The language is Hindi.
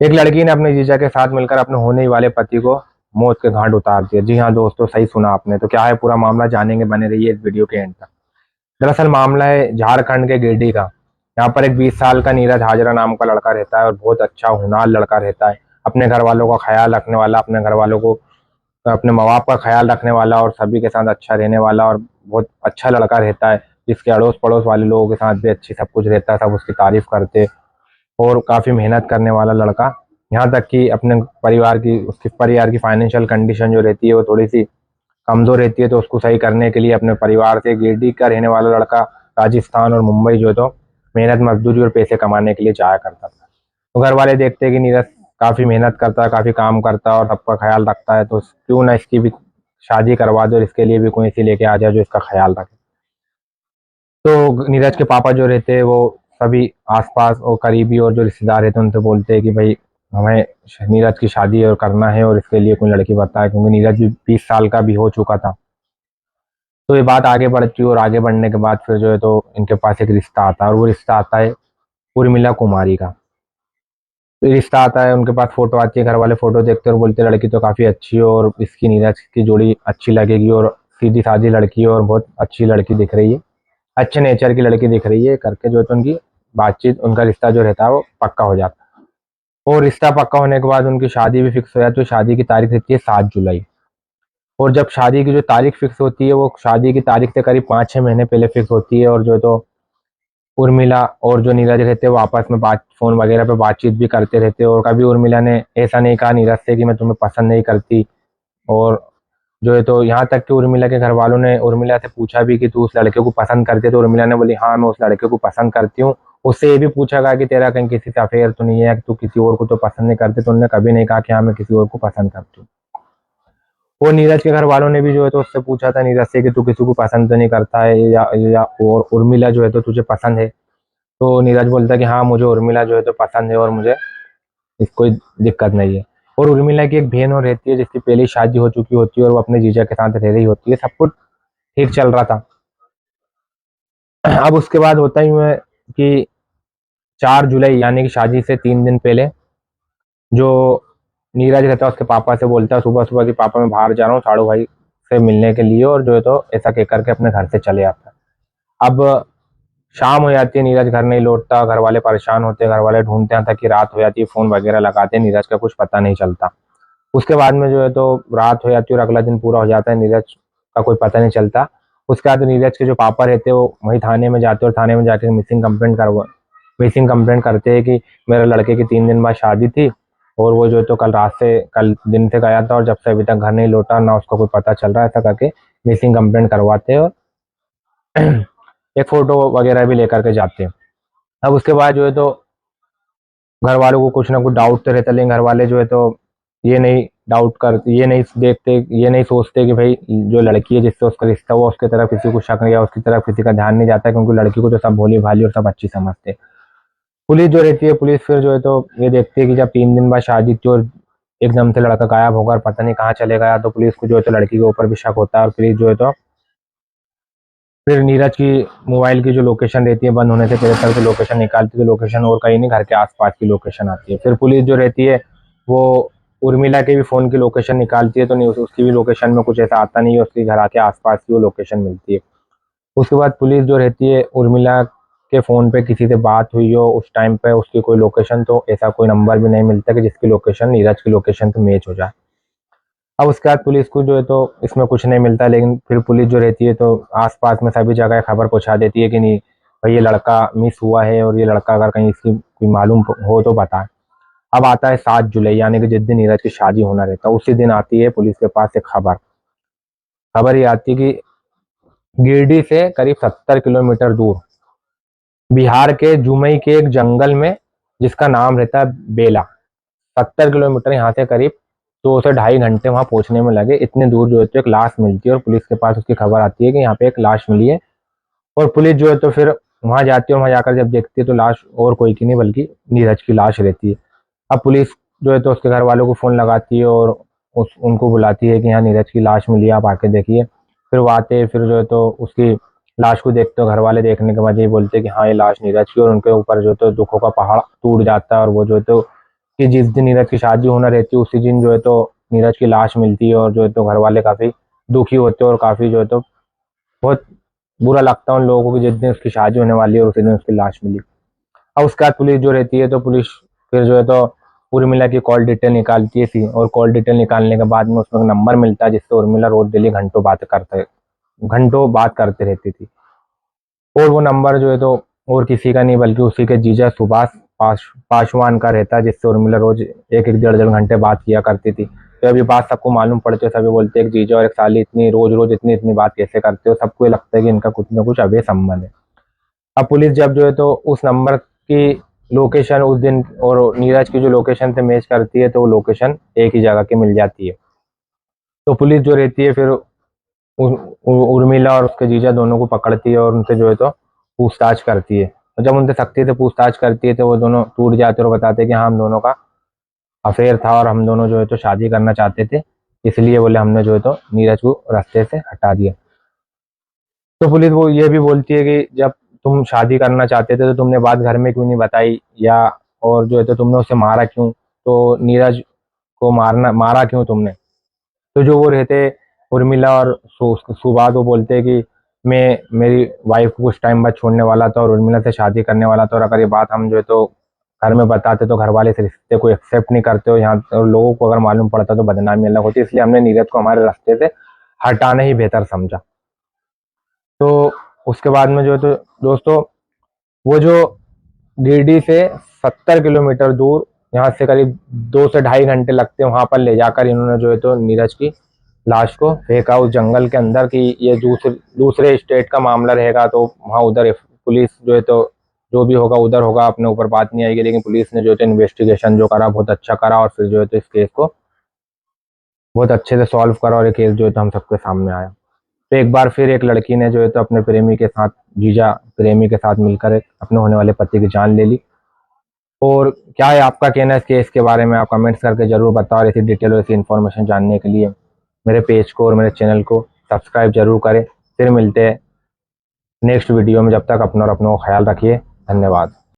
एक लड़की ने अपने जीजा के साथ मिलकर अपने होने ही वाले पति को मौत के घाट उतार दिया। जी हाँ दोस्तों, सही सुना आपने। तो क्या है पूरा मामला जानेंगे, बने रहिए इस वीडियो के एंड तक। दरअसल मामला है झारखंड के गिरिडीह का। यहाँ पर एक 20 साल का नीरज हाजरा नाम का लड़का रहता है और बहुत अच्छा होनहार लड़का रहता है। अपने घर वालों का ख्याल रखने वाला, अपने घर वालों को, अपने माँ बाप का ख्याल रखने वाला और सभी के साथ अच्छा रहने वाला और बहुत अच्छा लड़का रहता है, जिसके अड़ोस पड़ोस वाले लोगों के साथ भी अच्छी सब कुछ रहता है, सब उसकी तारीफ करते। और काफ़ी मेहनत करने वाला लड़का। यहाँ तक कि अपने परिवार की, उसके परिवार की फाइनेंशियल कंडीशन जो रहती है वो थोड़ी सी कमज़ोर रहती है, तो उसको सही करने के लिए अपने परिवार से, गिरडी का रहने वाला लड़का राजस्थान और मुंबई जो है तो मेहनत मजदूरी और पैसे कमाने के लिए जाया करता था। तो घर वाले देखते हैं कि नीरज काफ़ी मेहनत करता है, काफ़ी काम करता है और सबका ख्याल रखता है, तो क्यों ना इसकी भी शादी करवा दो और इसके लिए भी कोई इसी लेके आ जाए जो इसका ख्याल रखे। तो नीरज के पापा जो रहते हैं वो सभी आसपास और करीबी और जो रिश्तेदार रहते हैं उनसे बोलते हैं कि भाई हमें नीरज की शादी और करना है और इसके लिए कोई लड़की बताए, क्योंकि नीरज भी 20 साल का भी हो चुका था। तो ये बात आगे बढ़ती है और आगे बढ़ने के बाद फिर जो है तो इनके पास एक रिश्ता आता है और वो रिश्ता आता है उर्मिला कुमारी का। तो ये रिश्ता आता है, उनके पास फोटो आती है, घर वाले फोटो देखते हैं और बोलते हैं लड़की तो काफ़ी अच्छी है और इसकी नीरज की जोड़ी अच्छी लगेगी और सीधी सादी लड़की है और बहुत अच्छी लड़की दिख रही है, अच्छे नेचर की लड़की दिख रही है करके जो है तो उनकी बातचीत, उनका रिश्ता जो रहता है वो पक्का हो जाता है। और रिश्ता पक्का होने के बाद उनकी शादी भी फिक्स हो जाती है। तो शादी की तारीख रहती है 7 जुलाई। और जब शादी की जो तारीख फिक्स होती है वो शादी की तारीख से करीब 5-6 महीने पहले फिक्स होती है, और जो है तो उर्मिला और जो नीरज रहते हैं वो आपस में बात, फोन वगैरह पे बातचीत भी करते रहते हैं। और कभी उर्मिला ने ऐसा नहीं कहा नीरज से कि मैं तुम्हें पसंद नहीं करती। और जो है तो यहाँ तक कि उर्मिला के घर वालों ने उर्मिला से पूछा भी कि तू उस लड़के को पसंद करती है, तो उर्मिला ने बोली हाँ मैं उस लड़के को पसंद करती हूँ। उससे ये भी पूछा गया कि तेरा कहीं किसी से अफेयर तो नहीं है, कि तू किसी और को तो पसंद नहीं करती, तो उन्होंने कभी नहीं कहा कि हाँ मैं किसी और को पसंद करती हूँ। वो नीरज के घर वालों ने भी जो है तो उससे पूछा था नीरज से कि तू किसी को पसंद तो नहीं करता है, या और उर्मिला जो है तो तुझे पसंद है। तो नीरज बोलता है कि हाँ मुझे उर्मिला जो है तो पसंद है और मुझे इस कोई दिक्कत नहीं है। और उर्मिला की एक बहन और रहती है जिसकी पहले शादी हो चुकी होती है और वो अपने जीजा के साथ रह रही होती है, सब कुछ ठीक चल रहा था। अब उसके बाद होता ही है कि 4 जुलाई यानी कि शादी से 3 दिन पहले जो नीरज रहता है उसके पापा से बोलता है सुबह सुबह कि पापा मैं बाहर जा रहा हूँ साड़ू भाई से मिलने के लिए, और जो है तो ऐसा कह करके अपने घर से चले आता है। अब शाम हो जाती है, नीरज घर नहीं लौटता, घर वाले परेशान होते हैं, घर वाले ढूंढते हैं तक कि रात हो जाती है, फोन वगैरह लगाते हैं, नीरज का कुछ पता नहीं चलता। उसके बाद में जो है तो रात हो जाती है और अगला दिन पूरा हो जाता है, नीरज का कोई पता नहीं चलता। उसके बाद नीरज के जो पापा रहते हैं वो वही थाने में जाते हैं और थाने में जाके मिसिंग कंप्लेंट करते हैं कि मेरे लड़के की 3 दिन बाद शादी थी और वो जो है तो कल दिन से गया था और जब से अभी तक घर नहीं लौटा, ना उसको कोई पता चल रहा है, ऐसा करके मिसिंग कंप्लेंट करवाते हैं और एक फोटो वगैरह भी लेकर के जाते हैं। अब उसके बाद जो है तो घर वालों को कुछ ना कुछ डाउट तो रहता है, लेकिन घर वाले जो है तो ये नहीं देखते, ये नहीं सोचते कि भाई जो लड़की है जिससे उसका रिश्ता हुआ उसकी तरफ किसी को शक नहीं या उसकी तरफ किसी का ध्यान नहीं जाता है, क्योंकि लड़की को तो सब भोली भाली और सब अच्छी समझते हैं। पुलिस जो रहती है, पुलिस फिर जो है तो ये देखती है कि जब 3 दिन बाद शादी थी और एकदम से लड़का गायब होगा और पता नहीं कहाँ चले गया, तो पुलिस को जो है तो लड़की के ऊपर भी शक होता है और पुलिस जो है तो फिर नीरज की मोबाइल की जो लोकेशन रहती है बंद होने से पहले तरह की लोकेशन निकालती है, तो लोकेशन और कहीं नहीं, घर के आसपास की लोकेशन आती है। फिर पुलिस जो रहती है वो उर्मिला के भी फ़ोन की लोकेशन निकालती है, तो नहीं उसकी भी लोकेशन में कुछ ऐसा आता नहीं है, उसके घर आके आसपास की वो लोकेशन मिलती है। उसके बाद पुलिस जो रहती है उर्मिला के फ़ोन पे किसी से बात हुई हो उस टाइम पे उसकी कोई लोकेशन, तो ऐसा कोई नंबर भी नहीं मिलता कि जिसकी लोकेशन नीरज की लोकेशन पे मैच हो जाए। अब उसके बाद पुलिस को जो है तो इसमें कुछ नहीं मिलता, लेकिन फिर पुलिस जो रहती है तो आसपास में सभी जगह खबर पहुंचा देती है कि नहीं भाई ये लड़का मिस हुआ है और ये लड़का अगर कहीं इसकी कोई मालूम हो तो बताए। अब आता है 7 जुलाई यानी कि जिस दिन नीरज की शादी होना रहता है उसी दिन आती है पुलिस के पास एक खबर। खबर ये आती है कि गिरडी से करीब 70 किलोमीटर दूर बिहार के जुमई के एक जंगल में, जिसका नाम रहता है बेला, 70 किलोमीटर यहाँ से करीब 2 से ढाई घंटे वहाँ पहुँचने में लगे, इतने दूर जो है तो एक लाश मिलती है और पुलिस के पास उसकी खबर आती है कि यहाँ पे एक लाश मिली है। और पुलिस जो है तो फिर वहाँ जाती है और वहाँ जाकर जब देखती है तो लाश और कोई की नहीं बल्कि नीरज की लाश रहती है। अब पुलिस जो है तो उसके घर वालों को फ़ोन लगाती है और उनको बुलाती है कि यहाँ नीरज की लाश मिली है, आप आके देखिए। फिर वो आते हैं, फिर जो है तो उसकी लाश को देखते हो, घर वाले देखने के बाद ये बोलते हैं कि हाँ ये लाश नीरज की, और उनके ऊपर जो है तो दुखों का पहाड़ टूट जाता है और वो जो है तो कि जिस दिन नीरज की शादी होना रहती है उसी दिन जो है तो नीरज की लाश मिलती है, और जो है तो घर वाले काफ़ी दुखी होते हैं और काफ़ी जो है तो बहुत बुरा लगता है उन लोगों को कि जिस दिन उसकी शादी होने वाली है और उसी दिन उसकी लाश मिली। अब उसके बाद पुलिस जो रहती है तो पुलिस फिर जो है तो उर्मिला की कॉल डिटेल निकालती है थी, और कॉल डिटेल निकालने के बाद में उसमें एक नंबर मिलता है जिससे उर्मिला रोज डेली घंटों बात करते रहती थी। और वो नंबर जो है तो और किसी का नहीं बल्कि उसी के जीजा सुभाष पासवान का रहता है, जिससे उर्मिला रोज एक एक डेढ़ डेढ़ घंटे बात किया करती थी। तो अभी बात सबको मालूम पड़ती है, सभी बोलते हैं एक जीजा और एक साली इतनी रोज रोज इतनी इतनी बात कैसे करते हो, सबको ये लगता है कि इनका कुछ ना कुछ अवैध संबंध है। अब पुलिस जब जो है तो उस नंबर की लोकेशन उस दिन और नीरज की जो लोकेशन से मैच करती है तो वो लोकेशन एक ही जगह की मिल जाती है। तो पुलिस जो रहती है फिर उर्मिला और उसके जीजा दोनों को पकड़ती है और उनसे जो है तो पूछताछ करती है। और जब उनसे सख्ती से पूछताछ करती है तो वो दोनों टूट जाते हैं और बताते हैं कि हाँ हम दोनों का अफेयर था और हम दोनों जो है तो शादी करना चाहते थे, इसलिए बोले हमने जो है तो नीरज को रास्ते से हटा दिया। तो पुलिस वो ये भी बोलती है कि जब तुम शादी करना चाहते थे तो तुमने बात घर में क्यों नहीं बताई, या और जो है तो तुमने उसे मारा क्यों, तो नीरज को मारा क्यों तुमने। तो जो वो रहते उर्मिला और सुबाद वो बोलते हैं कि मैं मेरी वाइफ को कुछ टाइम बाद छोड़ने वाला था और उर्मिला से शादी करने वाला था, और अगर ये बात हम जो है तो घर में बताते तो घर वाले इस रिश्ते को एक्सेप्ट नहीं करते हो, यहाँ और लोगों को अगर मालूम पड़ता तो बदनामी अलग होती, इसलिए हमने नीरज को हमारे रास्ते से हटाना ही बेहतर समझा। तो उसके बाद में जो है तो दोस्तों वो जो गिरडी से 70 किलोमीटर दूर, यहाँ से करीब 2 से ढाई घंटे लगते हैं, वहां पर ले जाकर इन्होंने जो है तो नीरज की लाश को फेंका उस जंगल के अंदर कि ये दूसरे स्टेट का मामला रहेगा तो वहाँ उधर पुलिस जो है तो जो भी होगा उधर होगा, अपने ऊपर बात नहीं आएगी। लेकिन पुलिस ने जो है तो इन्वेस्टिगेशन जो करा बहुत अच्छा करा और फिर जो है तो इस केस को बहुत अच्छे से सॉल्व करा और ये केस जो है तो हम सबके सामने आया। तो एक बार फिर एक लड़की ने जो है तो अपने प्रेमी के साथ जीजा प्रेमी के साथ मिलकर एक अपने होने वाले पति की जान ले ली। और क्या है आपका कहना है इस केस के बारे में, आप कमेंट्स करके जरूर बताओ। और ऐसी डिटेल और ऐसी इन्फॉर्मेशन जानने के लिए मेरे पेज को और मेरे चैनल को सब्सक्राइब जरूर करें। फिर मिलते हैं नेक्स्ट वीडियो में, जब तक अपना और अपनों का ख्याल रखिए। धन्यवाद।